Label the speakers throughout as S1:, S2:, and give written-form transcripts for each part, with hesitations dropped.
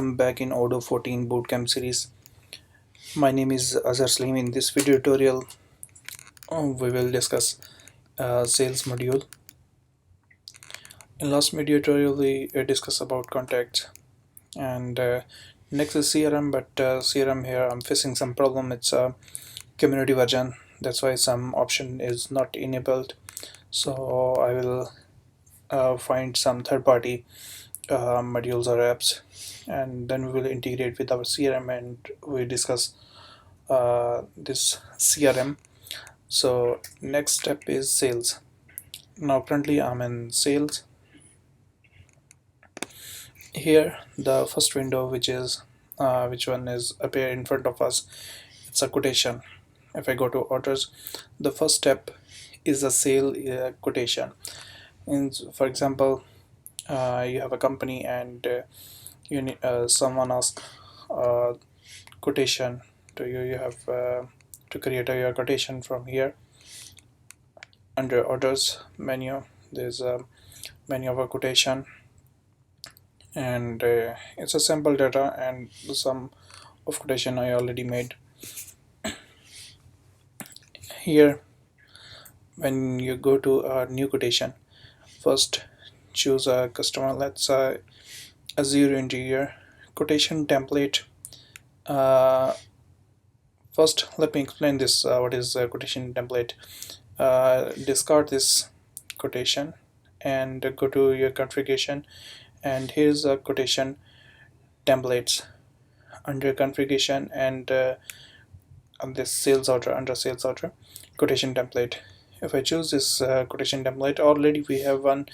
S1: I'm back in Odoo 14 Bootcamp series. My name is Azhar Salim. In this video tutorial, we will discuss sales module. In last video tutorial, we discussed about contacts, and next is CRM. But CRM here, I'm facing some problem. It's a community version. That's why some option is not enabled. So I will find some third-party modules or apps, and then we will integrate with our CRM and we discuss this CRM. So next step is sales. Now currently I'm in sales. Here the first window, which one is appear in front of us, it's a quotation. If I go to orders, the first step is a sale quotation. For example, you have a company and you need someone ask quotation to you. You have to create your quotation from here. Under orders menu, there's a menu of a quotation, and it's a sample data and some of quotation I already made. Here, when you go to a new quotation, first choose a customer. Let's Azure Interior quotation template. uh, First let me explain this, what is a quotation template. Discard this quotation and go to your configuration, and here's a quotation templates under configuration, and on this sales order, under sales order quotation template. If I choose this quotation template, already we have one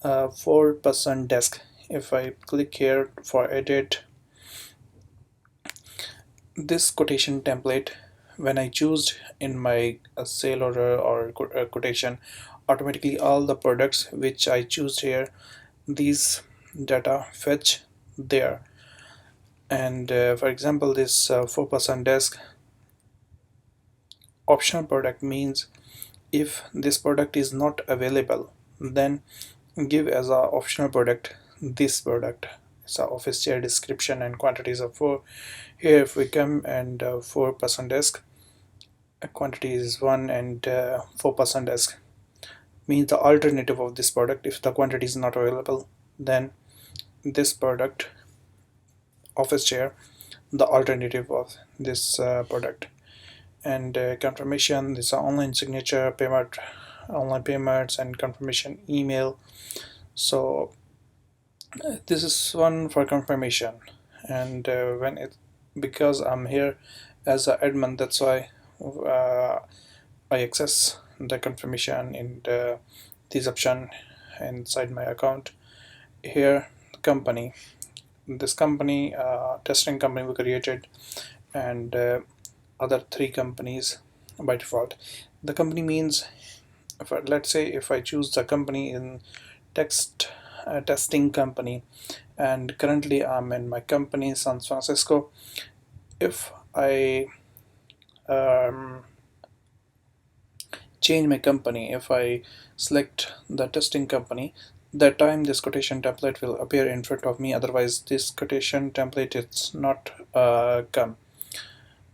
S1: 4% desk. If I click here for edit this quotation template, when I choose in my sale order or quotation, automatically all the products which I choose here, these data fetch there. And for example, this 4% desk optional product means if this product is not available, then give as a optional product this product. It's a office chair description and quantities of 4. Here if we come and 4% desk, quantity is 1, and 4% desk means the alternative of this product. If the quantity is not available, then this product office chair, the alternative of this product. And confirmation, this is online signature, payment, online payments, and confirmation email. So this is one for confirmation. And when it, because I'm here as an admin, that's why I access the confirmation in this option inside my account. Here company, this company, testing company we created, and other 3 companies by default. The company means, let's say if I choose the company in testing company, and currently I'm in my company San Francisco. If I change my company, if I select the testing company, that time this quotation template will appear in front of me. Otherwise this quotation template is not come.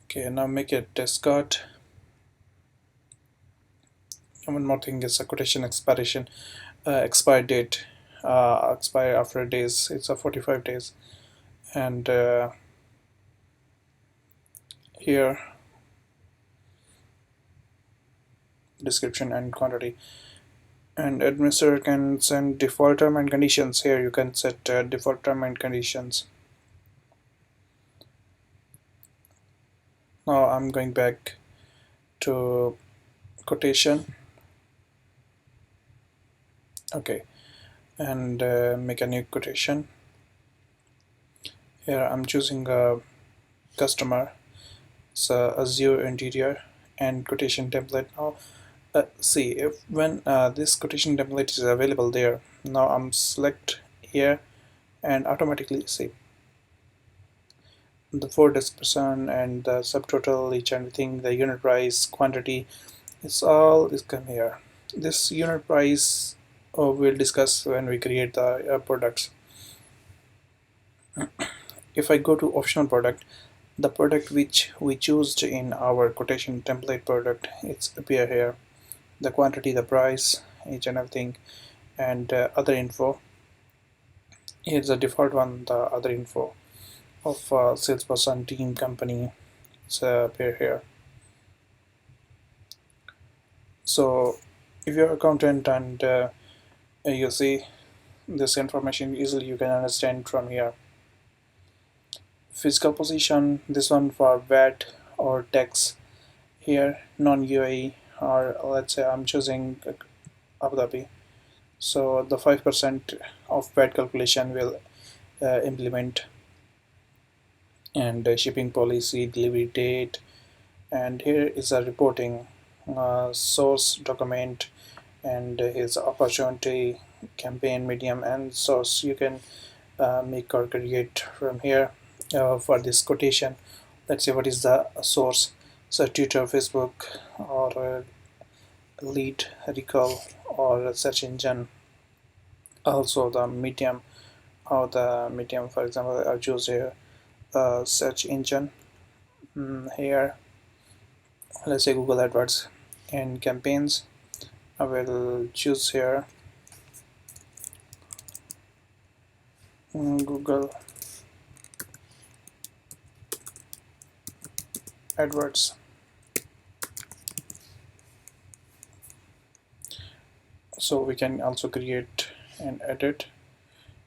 S1: Okay, now make it discard. And one more thing is a quotation expiration, expire date, expire after days, it's a 45 days. And here description and quantity. And administrator can send default term and conditions. Here you can set default term and conditions. Now I'm going back to quotation. Okay, and make a new quotation. Here I'm choosing a customer, so Azure Interior and quotation template. Now see if when this quotation template is available there. Now I'm select here and automatically see the 4 description and the subtotal, each and everything, the unit price, quantity, it's all is come here. This unit price we'll discuss when we create the products. If I go to optional product, the product which we choose in our quotation template product, it's appear here, the quantity, the price, each and everything, and other info. Here's the default one, the other info of salesperson, team, company. It's appear here. So if you're a accountant and you see this information easily, you can understand from here. Physical position, this one for VAT or tax. Here non-UAE, or let's say I'm choosing Abu Dhabi. So the 5% of VAT calculation will implement, and shipping policy, delivery date, and here is a reporting source document, and his opportunity, campaign, medium, and source. You can make or create from here for this quotation. Let's say what is the source, so Twitter, Facebook, or lead, recall, or search engine. Also the medium, or the medium, for example, I choose here search engine. Here let's say Google AdWords, and campaigns I will choose here Google AdWords. So we can also create and edit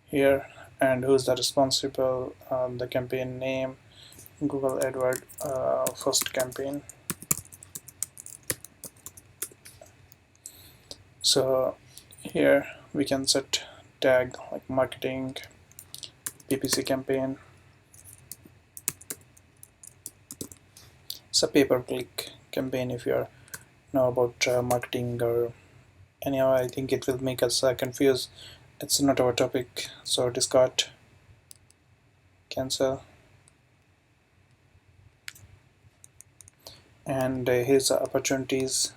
S1: here, and who's the responsible, the campaign name, Google AdWord first campaign. So here we can set tag like marketing, PPC campaign. It's a pay-per-click campaign. If you know about marketing, or anyhow, I think it will make us confused. It's not our topic, so discard, cancel. And here's the opportunities.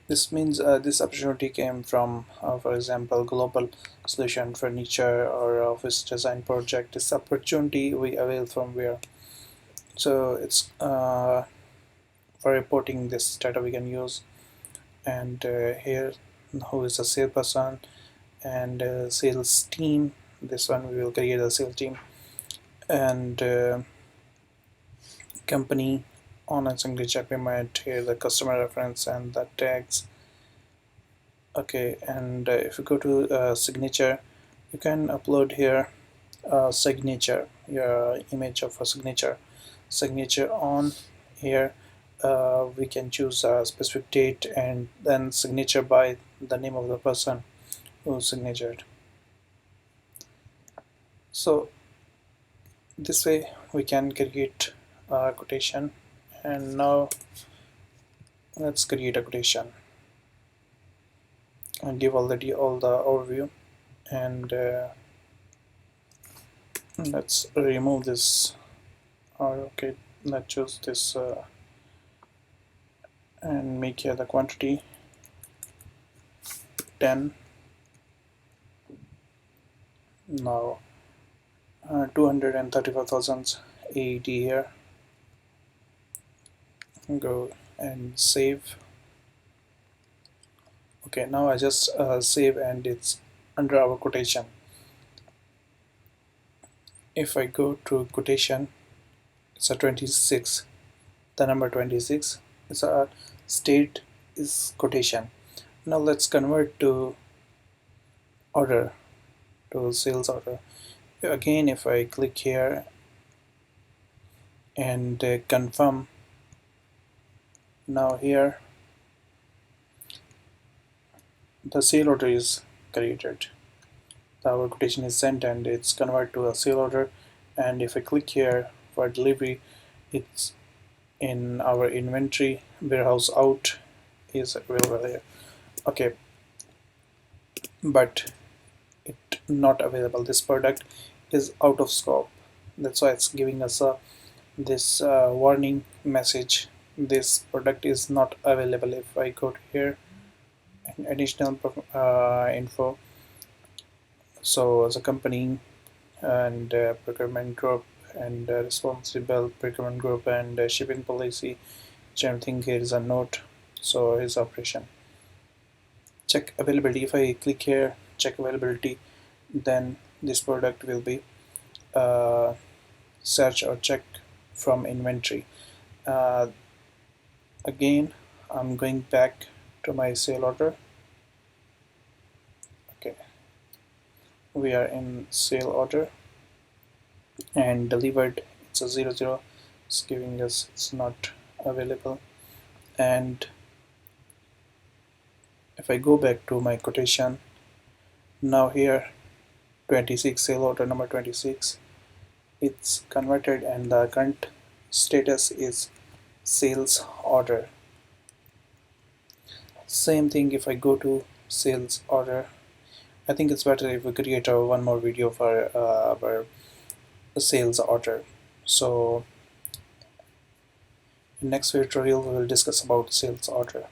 S1: This means this opportunity came from, for example, global solution furniture or office design project. This opportunity we avail from where. So it's for reporting this data we can use. And here who is the salesperson, and sales team. This one we will create a sales team, and company, online signature agreement. Here the customer reference and the tags. Okay, and if you go to signature, you can upload here signature, your image of a signature on here. We can choose a specific date, and then signature by the name of the person who signatured. So this way we can create a quotation. And now let's create a quotation and give already all the overview. And let's remove this, or okay, let's choose this and make here the quantity 10. Now 234,000 AED here. Go and save. Okay, now I just save, and it's under our quotation. If I go to quotation, it's a 26, the number 26. It's a state is quotation. Now let's convert to order, to sales order. Again, if I click here and confirm, now here the sale order is created. Our quotation is sent and it's converted to a sale order. And if I click here for delivery, it's in our inventory, warehouse out is available here. Okay, but it not available. This product is out of scope. That's why it's giving us this warning message. This product is not available. If I go to here and additional info, so as a company and procurement group and responsible procurement group and shipping policy. Same thing, here is a note, so here's operation. Check availability. If I click here, check availability, then this product will be uh, search or check from inventory. Uh, Again, I'm going back to my sale order. Okay, we are in sale order and delivered. It's a 00. It's giving us it's not available. And if I go back to my quotation, now here 26, sale order number 26, it's converted and the current status is sales order. Same thing if I go to sales order. I think it's better if we create one more video for our sales order. So in next tutorial we will discuss about sales order.